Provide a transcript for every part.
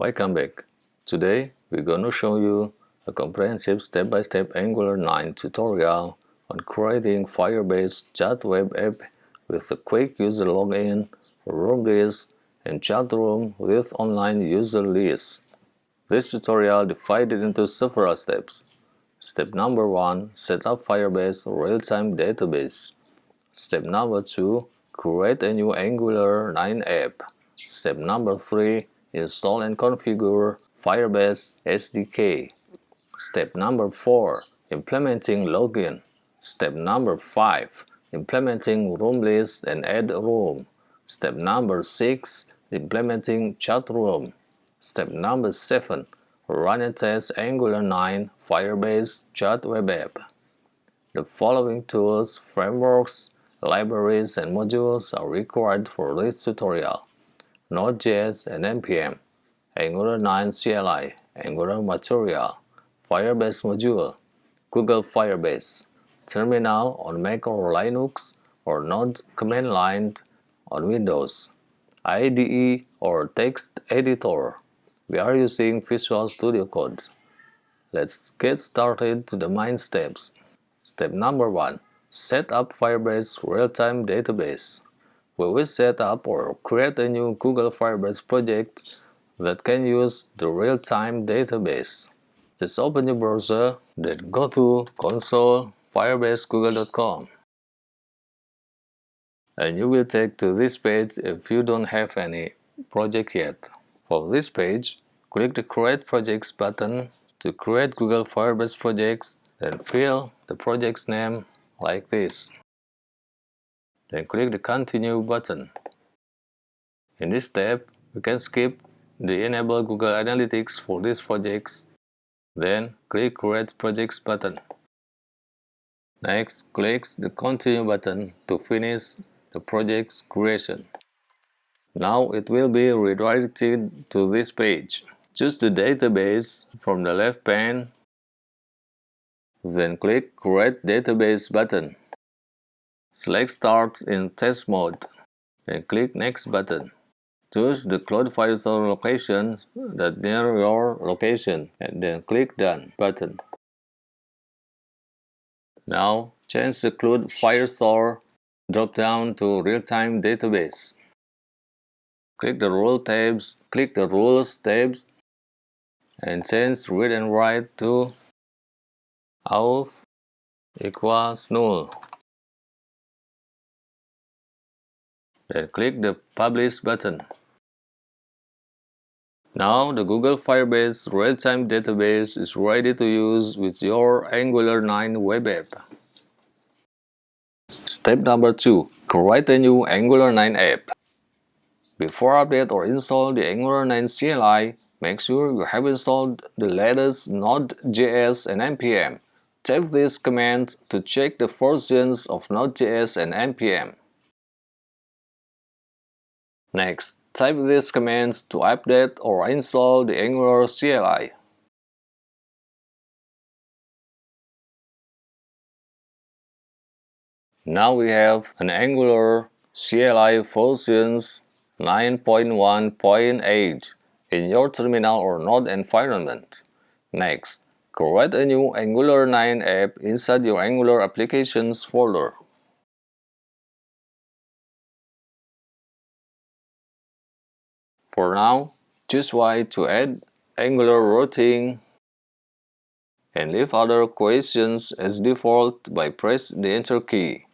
Welcome back. Today we're going to show you a comprehensive step-by-step Angular 9 tutorial on creating Firebase chat web app with a quick user login, room list, and chat room with online user list. This tutorial divided into several steps. Step number 1. Set up Firebase Realtime-Database. Step number 2. Create a new Angular 9 app. Step number 3. Install and configure Firebase SDK. Step number 4. Implementing login. Step number 5. Implementing room list and add room. Step number 6. Implementing chat room. Step number 7. Run and test Angular 9 Firebase chat web app. The following tools, frameworks, libraries, and modules are required for this tutorial: Node.js and NPM, Angular 9 CLI, Angular Material, Firebase Module, Google Firebase, Terminal on Mac or Linux, or Node command line on Windows, IDE or text editor. We are using Visual Studio Code. Let's get started to the main steps. Step number 1. Set up Firebase Realtime-Database. We will set up or create a new Google Firebase project that can use the real-time database. Just open your browser, then go to console.firebasegoogle.com. And you will take to this page if you don't have any project yet. For this page, click the Create Projects button to create Google Firebase projects, then fill the project's name like this. Then click the Continue button. In this step, you can skip the Enable Google Analytics for these projects. Then click Create Projects button. Next, click the Continue button to finish the project's creation. Now it will be redirected to this page. Choose the database from the left pane. Then click Create Database button. Select Start in Test Mode. Then click Next button. Choose the cloud file store location that near your location and then click Done button. Now change the cloud file store drop down to Real-Time Database. Click the Rules tabs and change Read and Write to auth equals null. Then click the Publish button. Now the Google Firebase Real-Time Database is ready to use with your Angular 9 web app. Step number 2. Create a new Angular 9 app. Before update or install the Angular 9 CLI, make sure you have installed the latest Node.js and NPM. Type this command to check the versions of Node.js and NPM. Next, type these commands to update or install the Angular CLI. Now we have an Angular CLI versions 9.1.8 in your terminal or Node environment. Next, create a new Angular 9 app inside your Angular Applications folder. For now, choose Y to add Angular routing and leave other questions as default by pressing the Enter key.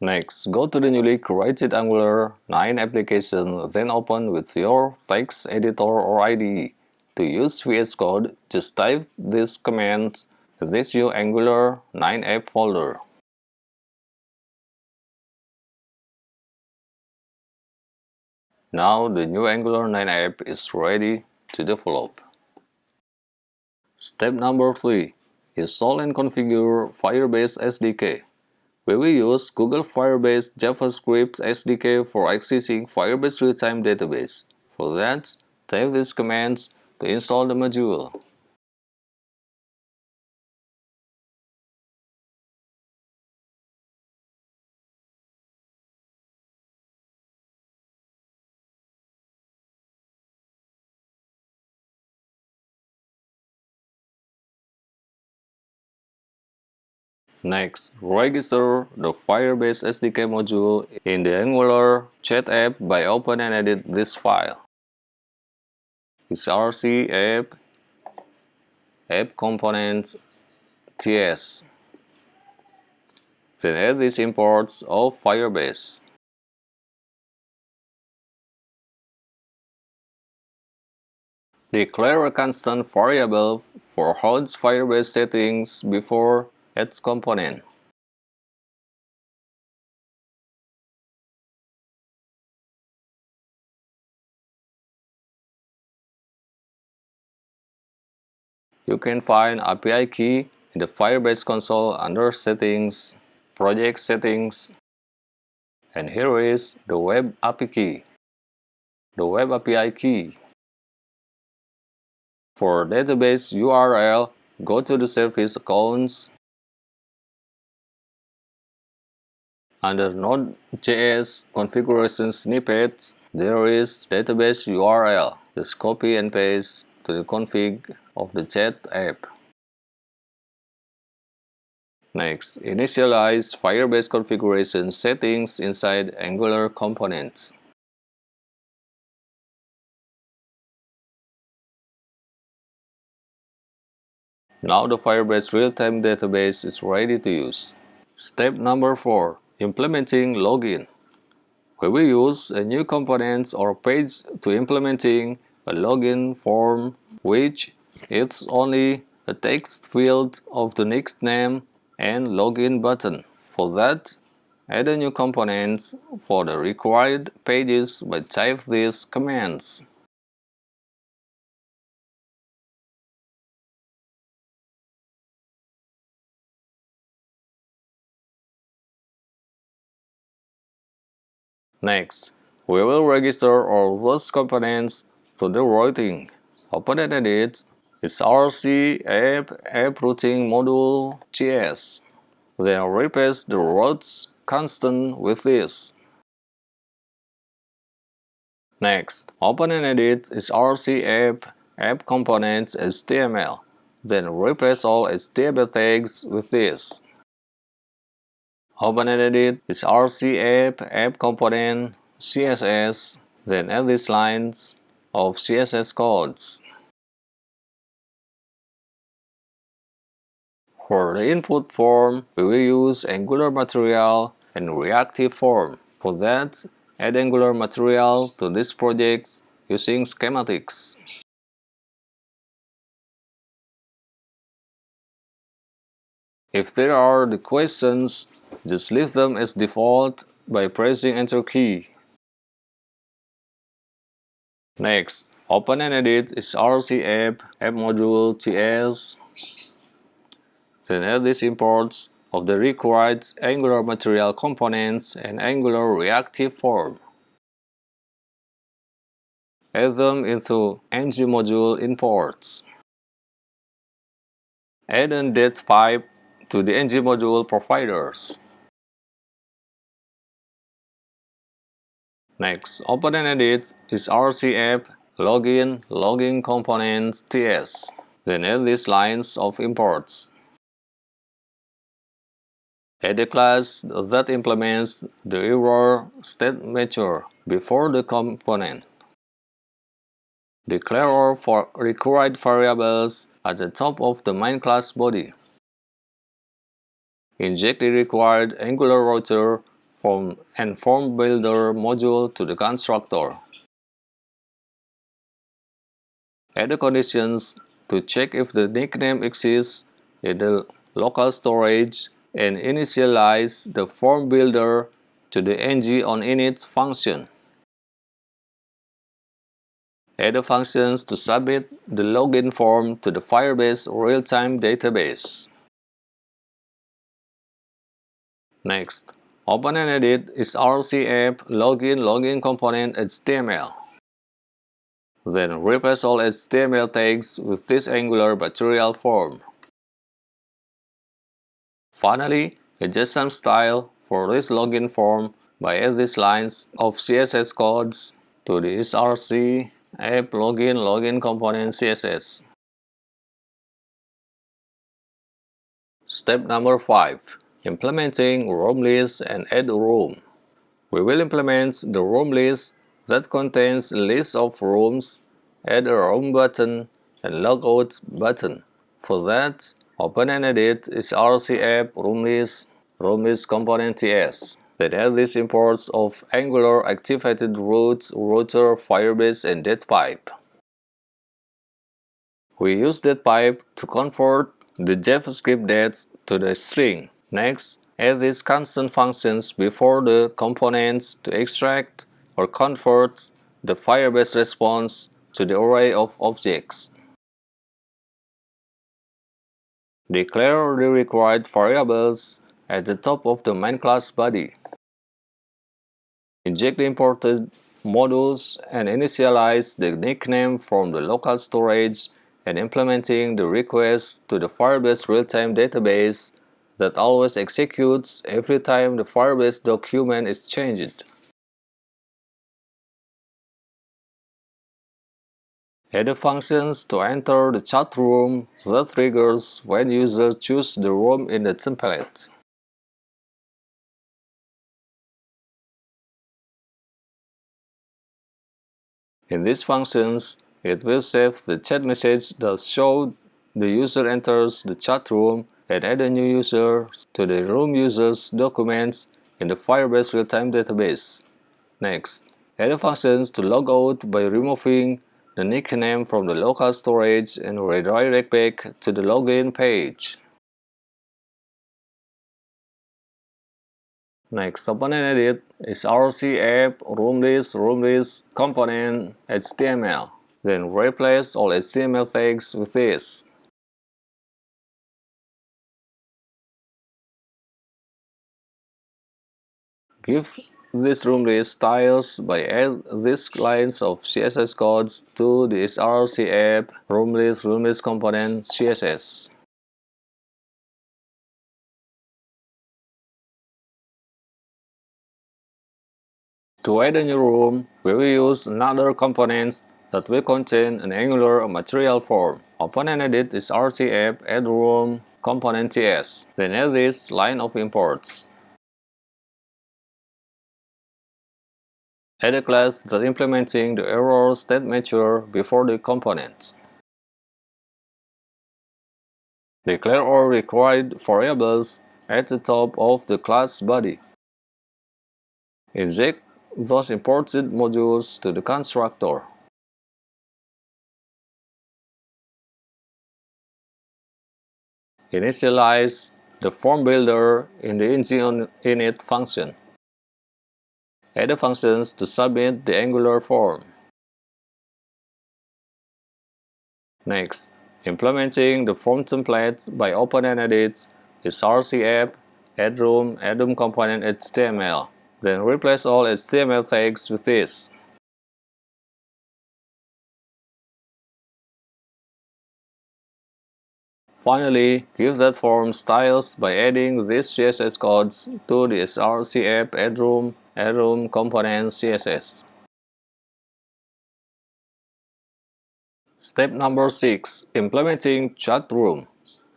Next, go to the newly created Angular 9 application, then open with your text editor or IDE. To use VS Code, just type this command in this new Angular 9 app folder. Now the new Angular 9 app is ready to develop. Step number 3. Install and configure Firebase SDK. We will use Google Firebase JavaScript SDK for accessing Firebase Realtime-Database. For that, type these commands to install the module. Next, register the Firebase SDK module in the Angular chat app by open and edit this file. src app components ts. Then add these imports of Firebase. Declare a constant variable for host Firebase settings before its component. You can find API key in the Firebase console under Settings, Project Settings, and here is the Web API key. The Web API key. For database URL, go to the Service Accounts. Under Node.js configuration snippets, there is database URL. Just copy and paste to the config of the chat app. Next, initialize Firebase configuration settings inside Angular components. Now the Firebase Realtime-Database is ready to use. Step number 4. Implementing login. We will use a new component or page to implementing a login form, which is only a text field of the nickname and login button. For that, add a new component for the required pages by type these commands. Next, we will register all those components to the routing. Open and edit src app routing module ts. Then replace the routes constant with this. Next, open and edit src app components HTML. Then replace all HTML tags with this. Open and edit src app component CSS. Then add these lines of CSS codes. For the input form, we will use Angular material and reactive form. For that, add Angular material to this project using schematics. If there are the questions, just leave them as default by pressing Enter key. Next, open and edit src app module ts. Then add these imports of the required Angular material components and Angular reactive form. Add them into ng module imports. Add a date pipe to the ng module providers. Next, open and edit src login components ts. Then add these lines of imports. Add a class that implements the error state method before the component. Declare all required variables at the top of the main class body. Inject the required Angular router form and form builder module to the constructor. Add the conditions to check if the nickname exists in the local storage and initialize the form builder to the ng-on-init function. Add the functions to submit the login form to the Firebase Realtime-Database. Next, open and edit src app login component HTML. Then replace all HTML tags with this Angular material form. Finally, adjust some style for this login form by add these lines of CSS codes to the src app login component CSS. Step number 5. Implementing room list and add room. We will implement the room list that contains a list of rooms, add a room button, and logout button. For that, open and edit src app room list component TS. Then add these imports of Angular activated root, router, Firebase, and datpipe. We use datpipe to convert the JavaScript date to the string. Next, add these constant functions before the components to extract or convert the Firebase response to the array of objects. Declare the required variables at the top of the main class body. Inject the imported modules and initialize the nickname from the local storage and implementing the request to the Firebase Realtime-Database that always executes every time the Firebase document is changed. Add the functions to enter the chat room that triggers when users choose the room in the template. In these functions, it will save the chat message that shows the user enters the chat room and add a new user to the room users documents in the Firebase Realtime-Database. Next, add the functions to log out by removing the nickname from the local storage and redirect back to the login page. Next, open and edit src app room list component HTML. Then replace all HTML tags with this. Give this room list styles by add these lines of CSS codes to the src app room list component CSS. To add a new room, we will use another component that will contain an Angular material form. Open and edit src app add room component TS. Then add this line of imports. Add a class that implementing the error state method before the components. Declare all required variables at the top of the class body. Inject those imported modules to the constructor. Initialize the form builder in the init function. Add the functions to submit the Angular form. Next, implementing the form template by open and edit src app add room component HTML. Then replace all HTML tags with this. Finally, give that form styles by adding these CSS codes to the src app add room component CSS. Step number 6. Implementing chat room.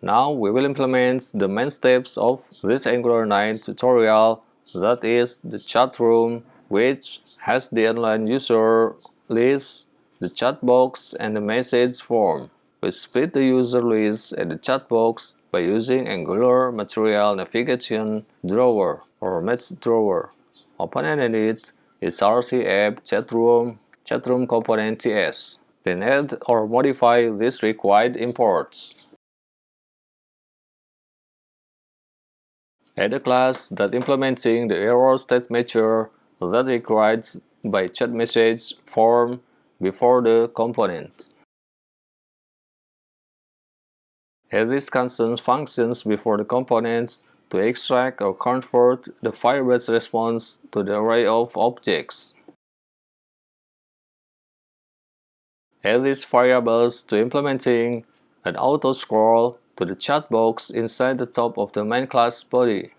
Now we will implement the main steps of this Angular 9 tutorial, that is the chat room, which has the online user list, the chat box, and the message form. We split the user list and the chat box by using Angular Material Navigation Drawer or Message Drawer. Open and edit src app chatroom component TS. Then add or modify these required imports. Add a class that implementing the error state method that required by chat message form before the component. Add these constant functions before the components to extract or convert the Firebase response to the array of objects. Add these variables to implementing an auto scroll to the chat box inside the top of the main class body.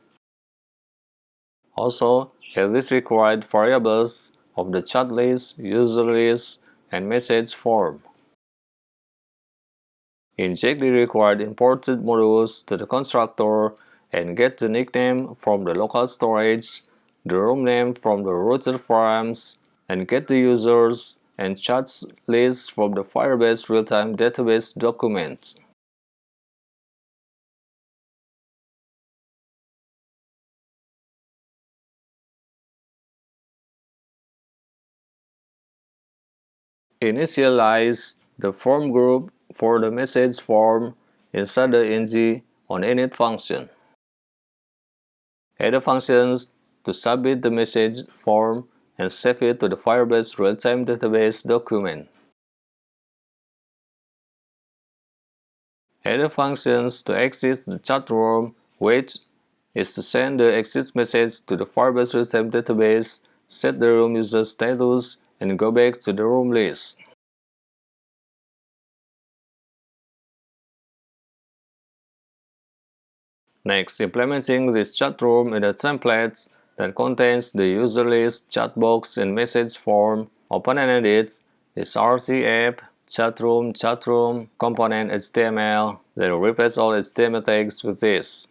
Also, add these required variables of the chat list, user list, and message form. Inject the required imported modules to the constructor and get the nickname from the local storage, the room name from the routed forums, and get the users and chats list from the Firebase Realtime-Database document. Initialize the form group for the message form inside the ng on init function. Add the functions to submit the message form and save it to the Firebase Realtime-Database document. Add the functions to exit the chat room, which is to send the exit message to the Firebase Realtime-Database, set the room user status, and go back to the room list. Next, implementing this chat room in a template that contains the user list, chat box, and message form. Open and edit src app, chatroom, component HTML. Then replace all HTML tags with this.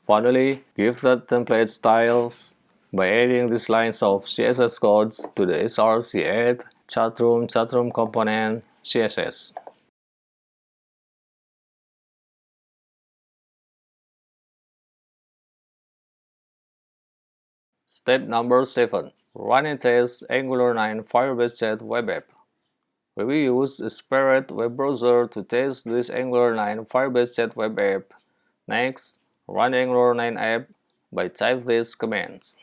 Finally, give the template styles by adding these lines of CSS codes to the src app, chatroom component, CSS. Step number 7. Run and test Angular 9 Firebase Chat web app. We will use a separate web browser to test this Angular 9 Firebase Chat web app. Next, run Angular 9 app by type these commands.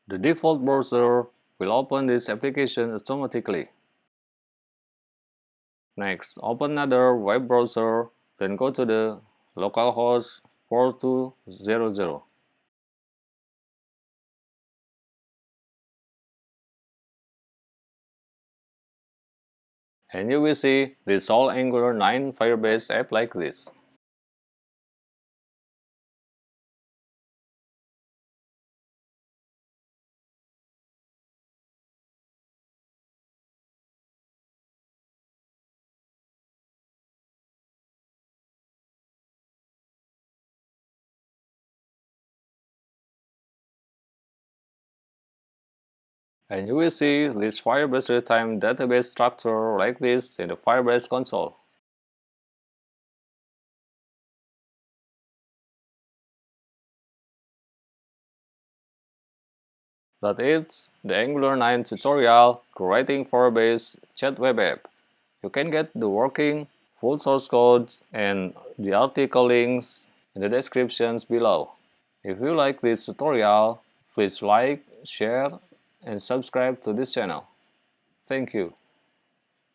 The default browser will open this application automatically. Next, open another web browser, then go to the localhost 4200. And you will see this all Angular 9 Firebase app like this. And you will see this Firebase Realtime-Database structure like this in the Firebase console. That is the Angular 9 tutorial creating Firebase Chat web app. You can get the working full source code and the article links in the descriptions below. If you like this tutorial, please like, share, and subscribe to this channel. Thank you.